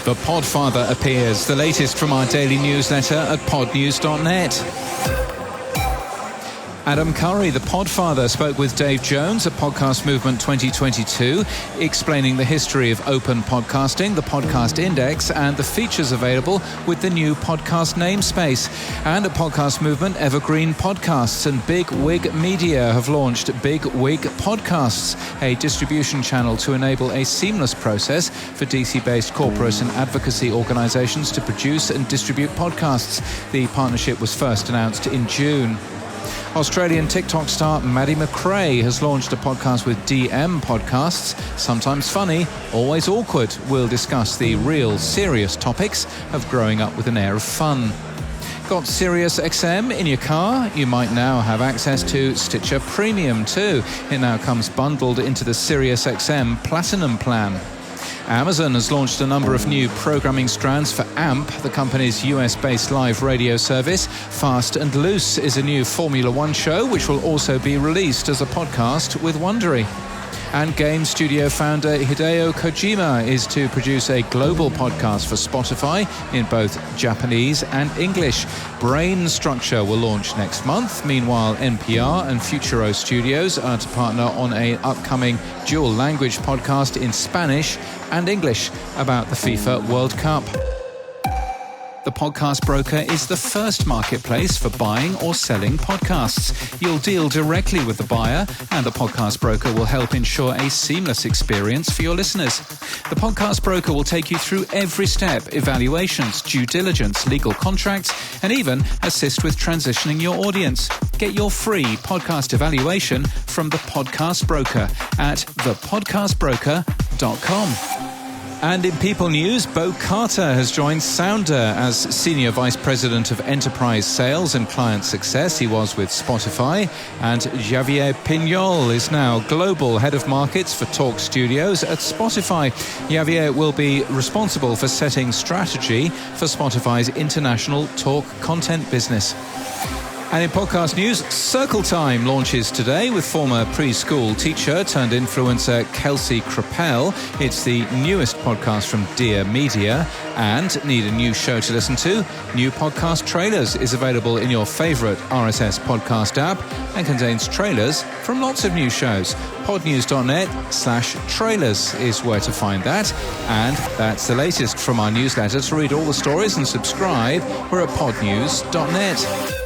The Podfather appears, the latest from our daily newsletter at podnews.net. Adam Curry, the Podfather, spoke with Dave Jones at Podcast Movement 2022, explaining the history of open podcasting, the podcast index, and the features available with the new podcast namespace. And at Podcast Movement, Evergreen Podcasts and Big Wig Media have launched Big Wig Podcasts, a distribution channel to enable a seamless process for DC-based corporate and advocacy organizations to produce and distribute podcasts. The partnership was first announced in June. Australian TikTok star Maddie McRae has launched a podcast with DM Podcasts. Sometimes funny, always awkward. We'll discuss the real, serious topics of growing up with an air of fun. Got SiriusXM in your car? You might now have access to Stitcher Premium too. It now comes bundled into the SiriusXM Platinum plan. Amazon has launched a number of new programming strands for AMP, the company's US-based live radio service. Fast and Loose is a new Formula One show, which will also be released as a podcast with Wondery. And game studio founder Hideo Kojima is to produce a global podcast for Spotify in both Japanese and English. Brain Structure will launch next month. Meanwhile, NPR and Futuro Studios are to partner on an upcoming dual language podcast in Spanish and English about the FIFA World Cup. The Podcast Broker is the first marketplace for buying or selling podcasts. You'll deal directly with the buyer, and the Podcast Broker will help ensure a seamless experience for your listeners. The Podcast Broker will take you through every step: evaluations, due diligence, legal contracts, and even assist with transitioning your audience. Get your free podcast evaluation from the Podcast Broker at thepodcastbroker.com. And in People News, Bo Carter has joined Sounder as Senior Vice President of Enterprise Sales and Client Success. He was with Spotify. And Javier Pignol is now Global Head of Markets for Talk Studios at Spotify. Javier will be responsible for setting strategy for Spotify's international talk content business. And in podcast news, Circle Time launches today with former preschool teacher turned influencer Kelsey Crapell. It's the newest podcast from Dear Media. And need a new show to listen to? New Podcast Trailers is available in your favorite RSS podcast app and contains trailers from lots of new shows. Podnews.net/trailers is where to find that. And that's the latest from our newsletter. To read all the stories and subscribe, we're at podnews.net.